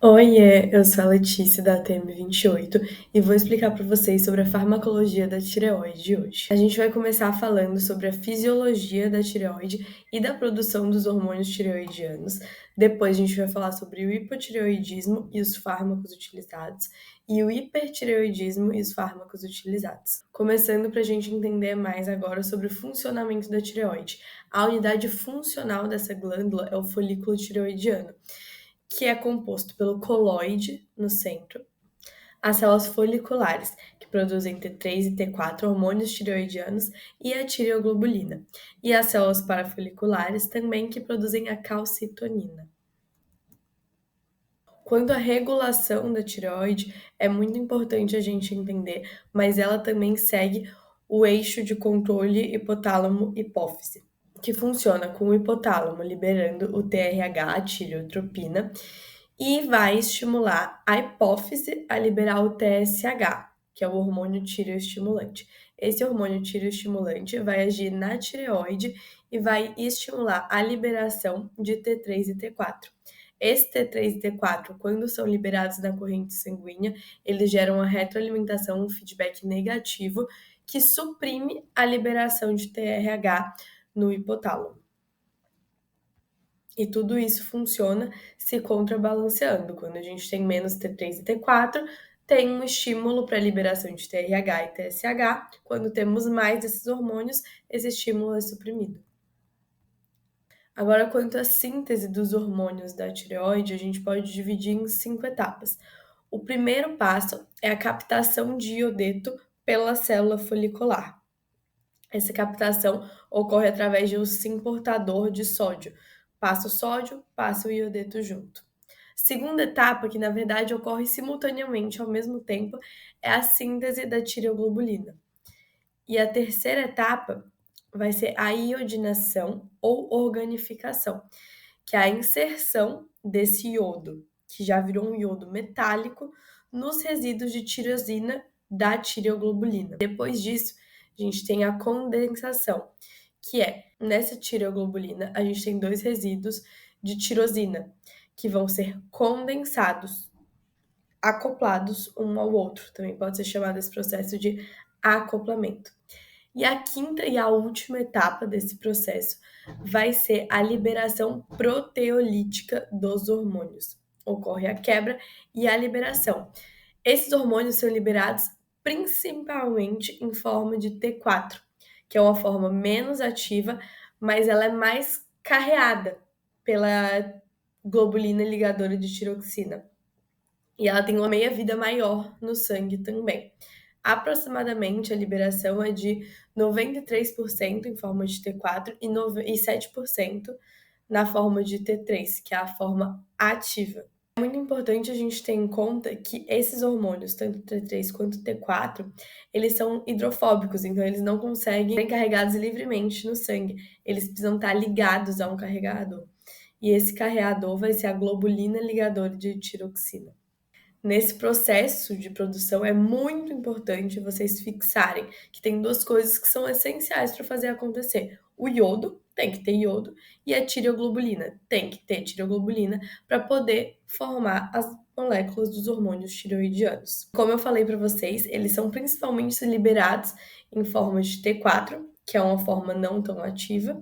Oiê, eu sou a Letícia da TM28 e vou explicar para vocês sobre a farmacologia da tireoide hoje. A gente vai começar falando sobre a fisiologia da tireoide e da produção dos hormônios tireoidianos. Depois a gente vai falar sobre o hipotireoidismo e os fármacos utilizados e o hipertireoidismo e os fármacos utilizados. Começando para a gente entender mais agora sobre o funcionamento da tireoide. A unidade funcional dessa glândula é o folículo tireoidiano, que é composto pelo coloide no centro, as células foliculares, que produzem T3 e T4 hormônios tireoidianos e a tireoglobulina, e as células parafoliculares também, que produzem a calcitonina. Quanto à regulação da tireoide, é muito importante a gente entender, mas ela também segue o eixo de controle hipotálamo-hipófise, que funciona com o hipotálamo liberando o TRH, a tireotropina, e vai estimular a hipófise a liberar o TSH, que é o hormônio tireoestimulante. Esse hormônio tireoestimulante vai agir na tireoide e vai estimular a liberação de T3 e T4. Esse T3 e T4, quando são liberados na corrente sanguínea, eles geram uma retroalimentação, um feedback negativo, que suprime a liberação de TRH no hipotálamo. E tudo isso funciona se contrabalanceando. Quando a gente tem menos T3 e T4, tem um estímulo para a liberação de TRH e TSH. Quando temos mais desses hormônios, esse estímulo é suprimido. Agora, quanto à síntese dos hormônios da tireoide, a gente pode dividir em 5 etapas. O primeiro passo é a captação de iodeto pela célula folicular. Essa captação ocorre através de um sim-portador de sódio. Passa o sódio, passa o iodeto junto. Segunda etapa, que na verdade ocorre simultaneamente ao mesmo tempo, é a síntese da tireoglobulina. E a terceira etapa vai ser a iodinação ou organificação, que é a inserção desse iodo, que já virou um iodo metálico, nos resíduos de tirosina da tireoglobulina. Depois disso, a gente tem a condensação, que é, nessa tireoglobulina, a gente tem 2 resíduos de tirosina, que vão ser condensados, acoplados um ao outro. Também pode ser chamado esse processo de acoplamento. E a quinta e a última etapa desse processo vai ser a liberação proteolítica dos hormônios. Ocorre a quebra e a liberação. Esses hormônios são liberados principalmente em forma de T4, que é uma forma menos ativa, mas ela é mais carreada pela globulina ligadora de tiroxina. E ela tem uma meia-vida maior no sangue também. Aproximadamente, a liberação é de 93% em forma de T4 e 7% na forma de T3, que é a forma ativa. É muito importante a gente ter em conta que esses hormônios, tanto T3 quanto T4, eles são hidrofóbicos, então eles não conseguem ser carregados livremente no sangue. Eles precisam estar ligados a um carregador. E esse carregador vai ser a globulina ligadora de tiroxina. Nesse processo de produção é muito importante vocês fixarem que tem 2 coisas que são essenciais para fazer acontecer. O iodo, tem que ter iodo, e a tireoglobulina, tem que ter tireoglobulina para poder formar as moléculas dos hormônios tireoidianos. Como eu falei para vocês, eles são principalmente liberados em forma de T4, que é uma forma não tão ativa,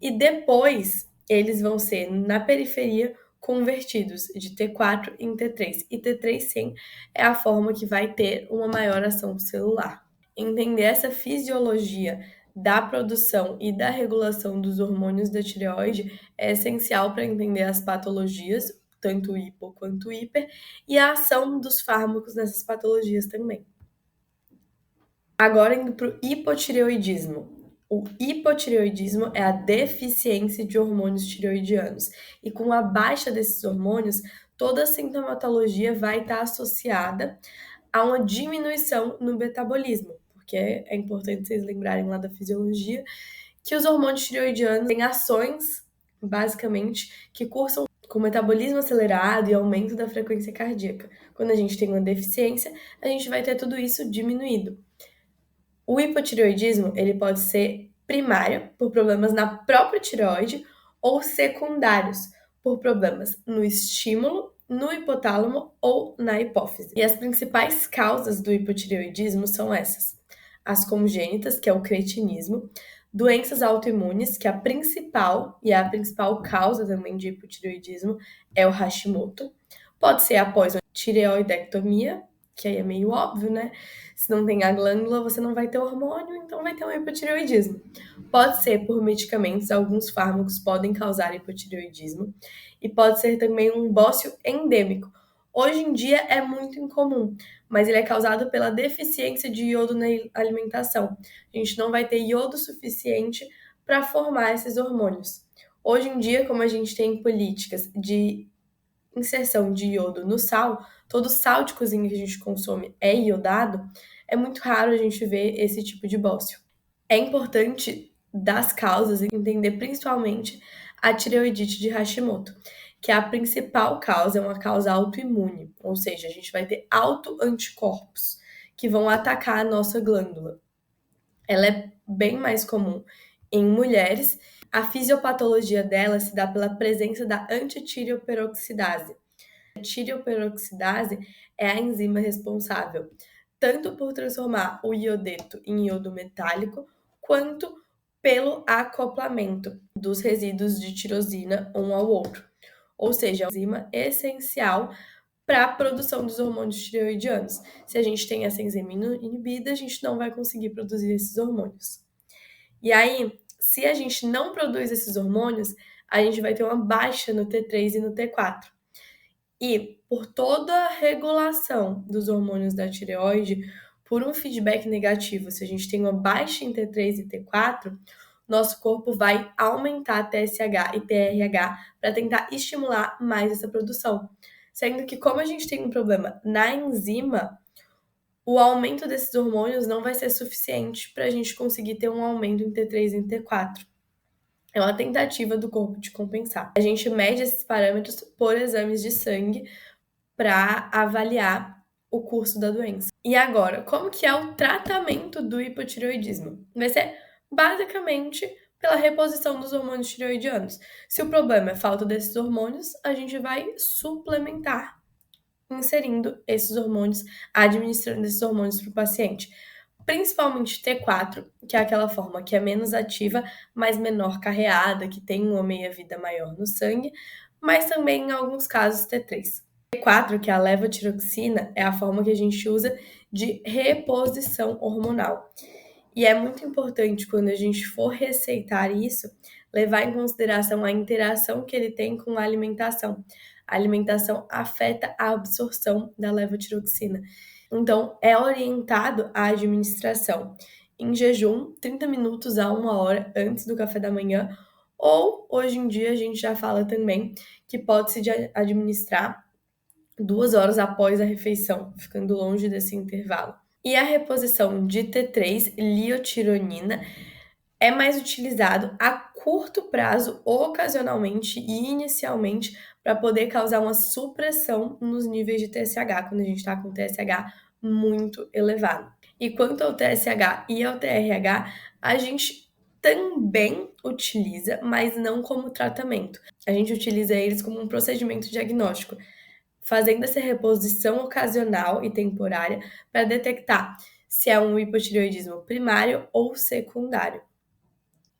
e depois eles vão ser na periferia convertidos de T4 em T3. E T3, sim, é a forma que vai ter uma maior ação celular. Entender essa fisiologia da produção e da regulação dos hormônios da tireoide é essencial para entender as patologias, tanto o hipo quanto o hiper, e a ação dos fármacos nessas patologias também. Agora indo para o hipotireoidismo. O hipotireoidismo é a deficiência de hormônios tireoidianos. E com a baixa desses hormônios, toda a sintomatologia vai estar associada a uma diminuição no metabolismo, porque é importante vocês lembrarem lá da fisiologia que os hormônios tireoidianos têm ações, basicamente, que cursam com metabolismo acelerado e aumento da frequência cardíaca. Quando a gente tem uma deficiência, a gente vai ter tudo isso diminuído. O hipotireoidismo, ele pode ser primário, por problemas na própria tireoide, ou secundários, por problemas no estímulo no hipotálamo ou na hipófise. E as principais causas do hipotireoidismo são essas: as congênitas, que é o cretinismo, doenças autoimunes, que a principal causa também de hipotireoidismo é o Hashimoto. Pode ser após uma tireoidectomia, que aí é meio óbvio, né? Se não tem a glândula, você não vai ter hormônio, então vai ter um hipotireoidismo. Pode ser por medicamentos, alguns fármacos podem causar hipotireoidismo, e pode ser também um bócio endêmico. Hoje em dia é muito incomum, mas ele é causado pela deficiência de iodo na alimentação. A gente não vai ter iodo suficiente para formar esses hormônios. Hoje em dia, como a gente tem políticas de inserção de iodo no sal, todo sal de cozinha que a gente consome é iodado, é muito raro a gente ver esse tipo de bócio. É importante das causas entender principalmente a tireoidite de Hashimoto, que é a principal causa, é uma causa autoimune, ou seja, a gente vai ter autoanticorpos que vão atacar a nossa glândula. Ela é bem mais comum em mulheres. A fisiopatologia dela se dá pela presença da antitirioperoxidase. A tirioperoxidase é a enzima responsável tanto por transformar o iodeto em iodo metálico, quanto pelo acoplamento dos resíduos de tirosina um ao outro. Ou seja, é uma enzima essencial para a produção dos hormônios tireoidianos. Se a gente tem essa enzima inibida, a gente não vai conseguir produzir esses hormônios. E aí, se a gente não produz esses hormônios, a gente vai ter uma baixa no T3 e no T4. E por toda a regulação dos hormônios da tireoide, por um feedback negativo, se a gente tem uma baixa em T3 e T4, nosso corpo vai aumentar TSH e TRH para tentar estimular mais essa produção. Sendo que, como a gente tem um problema na enzima, o aumento desses hormônios não vai ser suficiente para a gente conseguir ter um aumento em T3 e em T4. É uma tentativa do corpo de compensar. A gente mede esses parâmetros por exames de sangue para avaliar o curso da doença. E agora, como que é o tratamento do hipotireoidismo? Vai ser basicamente pela reposição dos hormônios tireoidianos. Se o problema é falta desses hormônios, a gente vai suplementar inserindo esses hormônios, administrando esses hormônios para o paciente. Principalmente T4, que é aquela forma que é menos ativa, mas menor carreada, que tem uma meia-vida maior no sangue, mas também em alguns casos T3. T4, que é a levotiroxina, é a forma que a gente usa de reposição hormonal. E é muito importante, quando a gente for receitar isso, levar em consideração a interação que ele tem com a alimentação. A alimentação afeta a absorção da levotiroxina. Então, é orientado a administração em jejum, 30 minutos a 1 hora antes do café da manhã, ou hoje em dia a gente já fala também que pode-se administrar 2 horas após a refeição, ficando longe desse intervalo. E a reposição de T3, liotironina, é mais utilizado a curto prazo, ocasionalmente e inicialmente, para poder causar uma supressão nos níveis de TSH, quando a gente está com TSH muito elevado. E quanto ao TSH e ao TRH, a gente também utiliza, mas não como tratamento. A gente utiliza eles como um procedimento diagnóstico, fazendo essa reposição ocasional e temporária para detectar se é um hipotireoidismo primário ou secundário.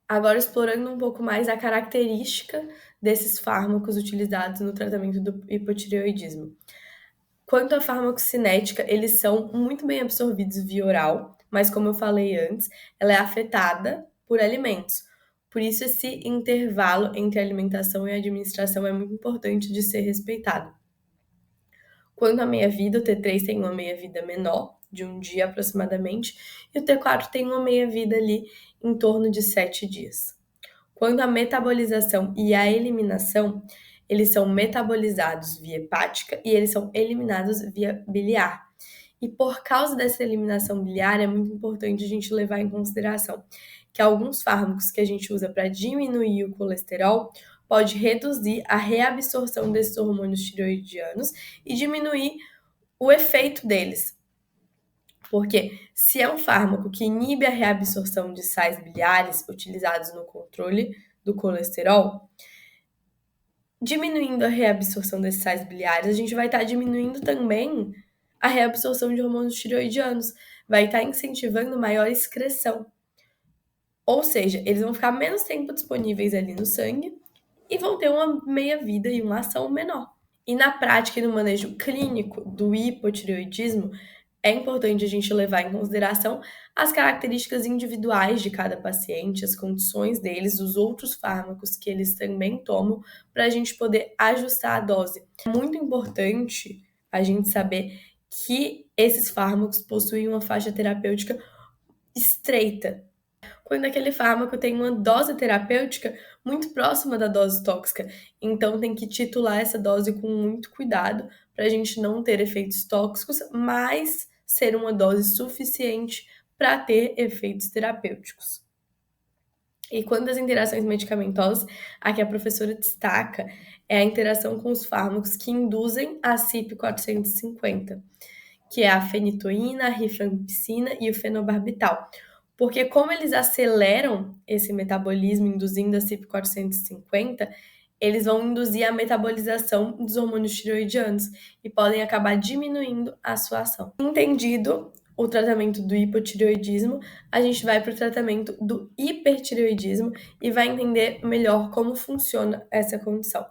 Agora, explorando um pouco mais a característica desses fármacos utilizados no tratamento do hipotireoidismo. Quanto à farmacocinética, eles são muito bem absorvidos via oral, mas como eu falei antes, ela é afetada por alimentos. Por isso, esse intervalo entre alimentação e administração é muito importante de ser respeitado. Quanto à meia-vida, o T3 tem uma meia-vida menor, de 1 dia aproximadamente, e o T4 tem uma meia-vida ali em torno de 7 dias. Quanto à metabolização e à eliminação, eles são metabolizados via hepática e eles são eliminados via biliar. E por causa dessa eliminação biliar, é muito importante a gente levar em consideração que alguns fármacos que a gente usa para diminuir o colesterol pode reduzir a reabsorção desses hormônios tireoidianos e diminuir o efeito deles. Porque se é um fármaco que inibe a reabsorção de sais biliares utilizados no controle do colesterol, Diminuindo a reabsorção desses sais biliares, a gente vai estar diminuindo também a reabsorção de hormônios tireoidianos, vai estar incentivando maior excreção. Ou seja, eles vão ficar menos tempo disponíveis ali no sangue e vão ter uma meia-vida e uma ação menor. E na prática e no manejo clínico do hipotireoidismo, é importante a gente levar em consideração as características individuais de cada paciente, as condições deles, os outros fármacos que eles também tomam, para a gente poder ajustar a dose. É muito importante a gente saber que esses fármacos possuem uma faixa terapêutica estreita, quando aquele fármaco tem uma dose terapêutica muito próxima da dose tóxica. Então, tem que titular essa dose com muito cuidado para a gente não ter efeitos tóxicos, mas ser uma dose suficiente para ter efeitos terapêuticos. E quando as interações medicamentosas, a que a professora destaca é a interação com os fármacos que induzem a CYP450, que é a fenitoína, a rifampicina e o fenobarbital. Porque como eles aceleram esse metabolismo induzindo a CYP450, eles vão induzir a metabolização dos hormônios tireoidianos e podem acabar diminuindo a sua ação. Entendido o tratamento do hipotireoidismo, a gente vai para o tratamento do hipertireoidismo e vai entender melhor como funciona essa condição.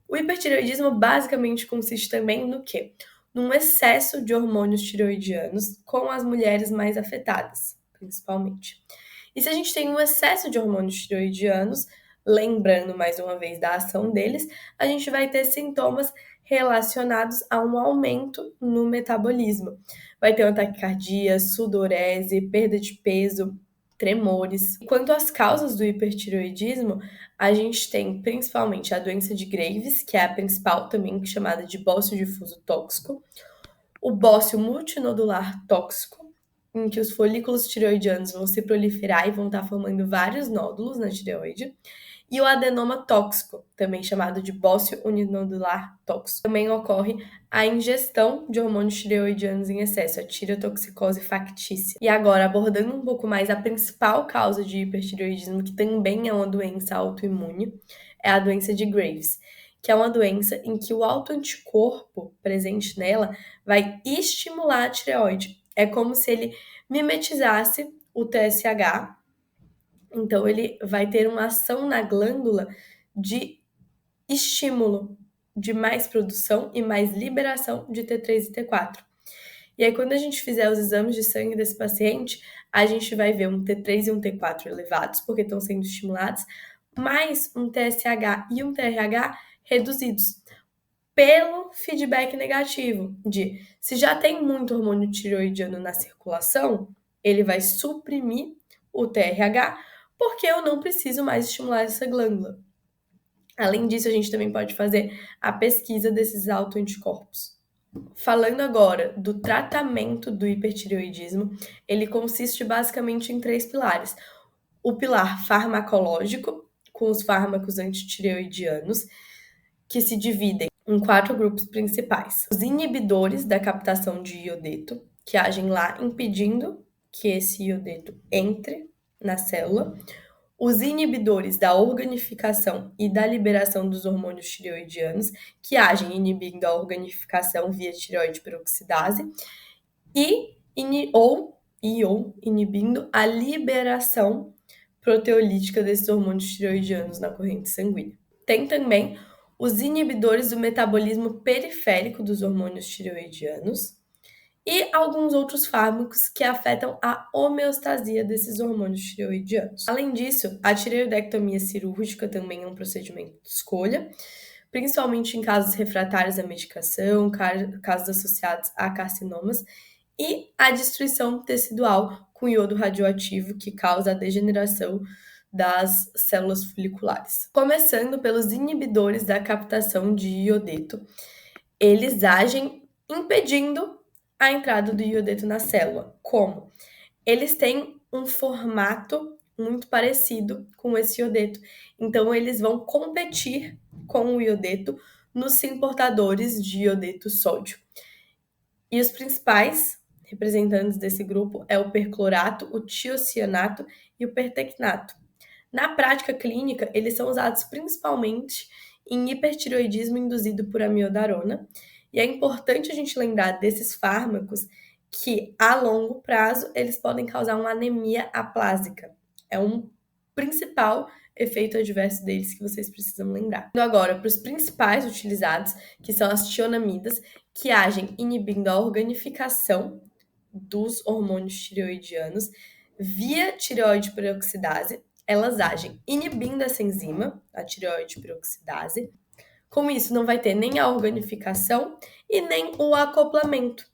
O hipertireoidismo basicamente consiste também no quê? Num excesso de hormônios tireoidianos com as mulheres mais afetadas, principalmente. E se a gente tem um excesso de hormônios tireoidianos, lembrando mais uma vez da ação deles, a gente vai ter sintomas relacionados a um aumento no metabolismo. Vai ter uma taquicardia, sudorese, perda de peso, tremores. Quanto às causas do hipertireoidismo, a gente tem principalmente a doença de Graves, que é a principal também chamada de bócio difuso tóxico, o bócio multinodular tóxico, em que os folículos tireoidianos vão se proliferar e vão estar formando vários nódulos na tireoide, e o adenoma tóxico, também chamado de bócio uninodular tóxico. Também ocorre a ingestão de hormônios tireoidianos em excesso, a tireotoxicose factícia. E agora, abordando um pouco mais a principal causa de hipertireoidismo, que também é uma doença autoimune, é a doença de Graves, que é uma doença em que o autoanticorpo presente nela vai estimular a tireoide. É como se ele mimetizasse o TSH, então ele vai ter uma ação na glândula de estímulo, de mais produção e mais liberação de T3 e T4. E aí, quando a gente fizer os exames de sangue desse paciente, a gente vai ver um T3 e um T4 elevados, porque estão sendo estimulados, mais um TSH e um TRH reduzidos, pelo feedback negativo de se já tem muito hormônio tireoidiano na circulação, ele vai suprimir o TRH, porque eu não preciso mais estimular essa glândula. Além disso, a gente também pode fazer a pesquisa desses autoanticorpos. Falando agora do tratamento do hipertireoidismo, ele consiste basicamente em 3 pilares. O pilar farmacológico, com os fármacos antitireoidianos, que se dividem em 4 grupos principais. Os inibidores da captação de iodeto, que agem lá impedindo que esse iodeto entre na célula. Os inibidores da organificação e da liberação dos hormônios tireoidianos, que agem inibindo a organificação via tireoide peroxidase, ou inibindo a liberação proteolítica desses hormônios tireoidianos na corrente sanguínea. Tem também os inibidores do metabolismo periférico dos hormônios tireoidianos e alguns outros fármacos que afetam a homeostasia desses hormônios tireoidianos. Além disso, a tireoidectomia cirúrgica também é um procedimento de escolha, principalmente em casos refratários à medicação, casos associados a carcinomas, e a destruição tecidual com iodo radioativo, que causa a degeneração das células foliculares. Começando pelos inibidores da captação de iodeto, eles agem impedindo a entrada do iodeto na célula. Como? Eles têm um formato muito parecido com esse iodeto, então eles vão competir com o iodeto nos sim portadores de iodeto sódio. E os principais representantes desse grupo é o perclorato, o tiocianato e o pertecnato. Na prática clínica, eles são usados principalmente em hipertireoidismo induzido por amiodarona. E é importante a gente lembrar desses fármacos que, a longo prazo, eles podem causar uma anemia aplásica. É um principal efeito adverso deles que vocês precisam lembrar. Indo agora para os principais utilizados, que são as tionamidas, que agem inibindo a organificação dos hormônios tireoidianos via tireoide peroxidase. Elas agem inibindo essa enzima, a tireoide peroxidase. Com isso, não vai ter nem a organificação e nem o acoplamento.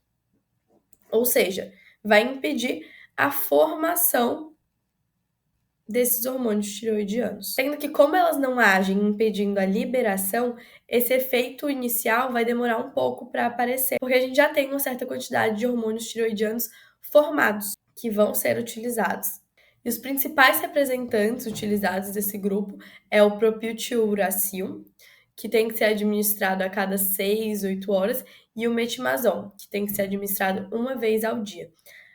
Ou seja, vai impedir a formação desses hormônios tireoidianos. Sendo que, como elas não agem impedindo a liberação, esse efeito inicial vai demorar um pouco para aparecer, porque a gente já tem uma certa quantidade de hormônios tireoidianos formados que vão ser utilizados. E os principais representantes utilizados desse grupo é o propiltiuracil, que tem que ser administrado a cada 6, 8 horas, e o metimazol, que tem que ser administrado uma vez ao dia.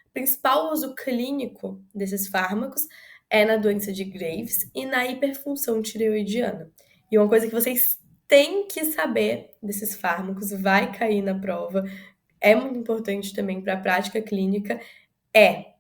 O principal uso clínico desses fármacos é na doença de Graves e na hiperfunção tireoidiana. E uma coisa que vocês têm que saber desses fármacos, vai cair na prova, é muito importante também para a prática clínica, é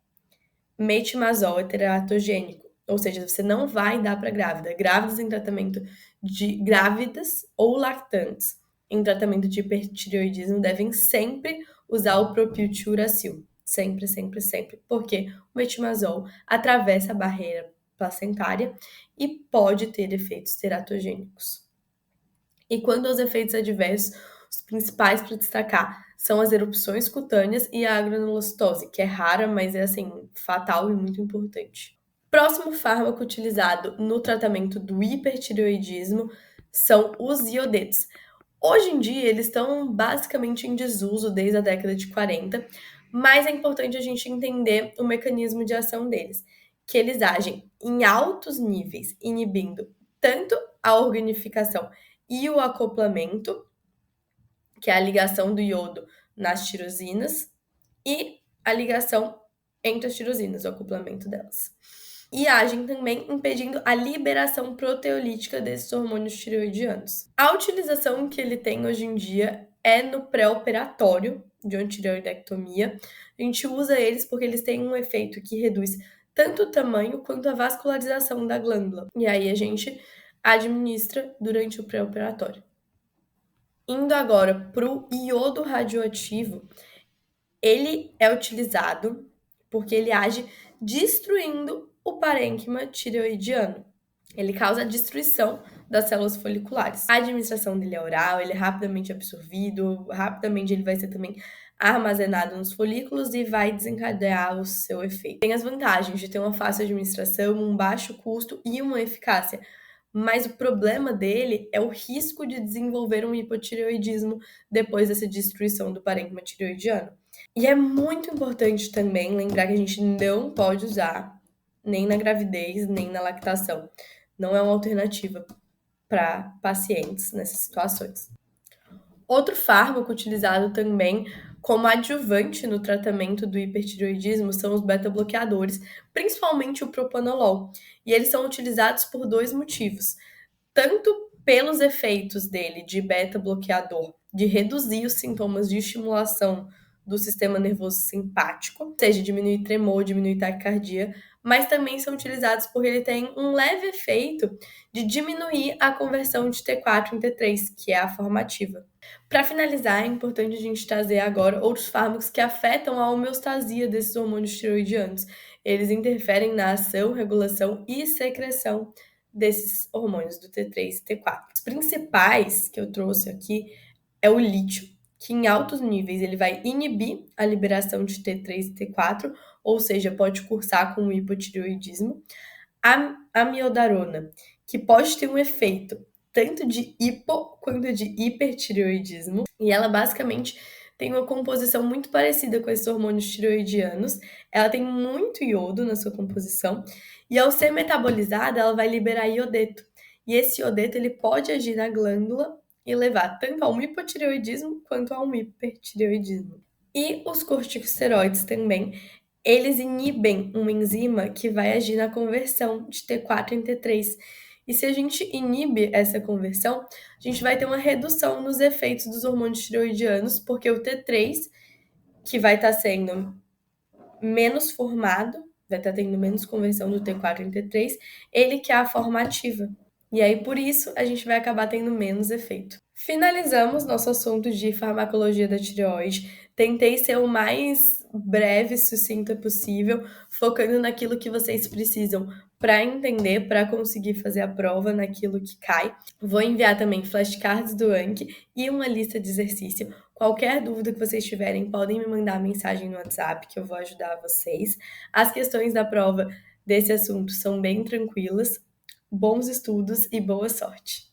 metimazol é teratogênico, ou seja, você não vai dar para grávida. Grávidas em tratamento de grávidas ou lactantes em tratamento de hipertireoidismo devem sempre usar o propiltiuracil. Sempre, sempre, sempre. Porque o metimazol atravessa a barreira placentária e pode ter efeitos teratogênicos. E quando os efeitos adversos, os principais para destacar são as erupções cutâneas e a granulocitose, que é rara, mas é assim, fatal e muito importante. Próximo fármaco utilizado no tratamento do hipertireoidismo são os iodetos. Hoje em dia, eles estão basicamente em desuso desde a década de 40, mas é importante a gente entender o mecanismo de ação deles, que eles agem em altos níveis, inibindo tanto a organificação e o acoplamento, que é a ligação do iodo nas tirosinas, e a ligação entre as tirosinas, o acoplamento delas. E agem também impedindo a liberação proteolítica desses hormônios tireoidianos. A utilização que ele tem hoje em dia é no pré-operatório de uma tireoidectomia. A gente usa eles porque eles têm um efeito que reduz tanto o tamanho quanto a vascularização da glândula. E aí a gente administra durante o pré-operatório. Indo agora para o iodo radioativo, ele é utilizado porque ele age destruindo o parênquima tireoidiano. Ele causa a destruição das células foliculares. A administração dele é oral, ele é rapidamente absorvido, rapidamente ele vai ser também armazenado nos folículos e vai desencadear o seu efeito. Tem as vantagens de ter uma fácil administração, um baixo custo e uma eficácia. Mas o problema dele é o risco de desenvolver um hipotireoidismo depois dessa destruição do parênquima tireoidiano. E é muito importante também lembrar que a gente não pode usar nem na gravidez, nem na lactação. Não é uma alternativa para pacientes nessas situações. Outro fármaco utilizado também como adjuvante no tratamento do hipertireoidismo são os beta-bloqueadores, principalmente o propanolol. E eles são utilizados por dois motivos. Tanto pelos efeitos dele de beta-bloqueador, de reduzir os sintomas de estimulação do sistema nervoso simpático, ou seja, diminuir tremor, diminuir taquicardia, mas também são utilizados porque ele tem um leve efeito de diminuir a conversão de T4 em T3, que é a formativa. Para finalizar, é importante a gente trazer agora outros fármacos que afetam a homeostasia desses hormônios tireoidianos. Eles interferem na ação, regulação e secreção desses hormônios do T3 e T4. Os principais que eu trouxe aqui é o lítio, que em altos níveis ele vai inibir a liberação de T3 e T4, ou seja, pode cursar com o hipotireoidismo. A amiodarona, que pode ter um efeito tanto de hipo quanto de hipertireoidismo, e ela basicamente tem uma composição muito parecida com esses hormônios tireoidianos. Ela tem muito iodo na sua composição, e ao ser metabolizada, ela vai liberar iodeto. E esse iodeto ele pode agir na glândula e levar tanto a um hipotireoidismo quanto a um hipertireoidismo. E os corticosteroides também, eles inibem uma enzima que vai agir na conversão de T4 em T3. E se a gente inibe essa conversão, a gente vai ter uma redução nos efeitos dos hormônios tireoidianos, porque o T3, que vai estar sendo menos formado, vai estar tendo menos conversão do T4 em T3, ele que é a forma ativa. E aí, por isso, a gente vai acabar tendo menos efeito. Finalizamos nosso assunto de farmacologia da tireoide. Tentei ser o mais breve e sucinta possível, focando naquilo que vocês precisam para entender, para conseguir fazer a prova naquilo que cai. Vou enviar também flashcards do Anki e uma lista de exercício. Qualquer dúvida que vocês tiverem, podem me mandar mensagem no WhatsApp que eu vou ajudar vocês. As questões da prova desse assunto são bem tranquilas. Bons estudos e boa sorte!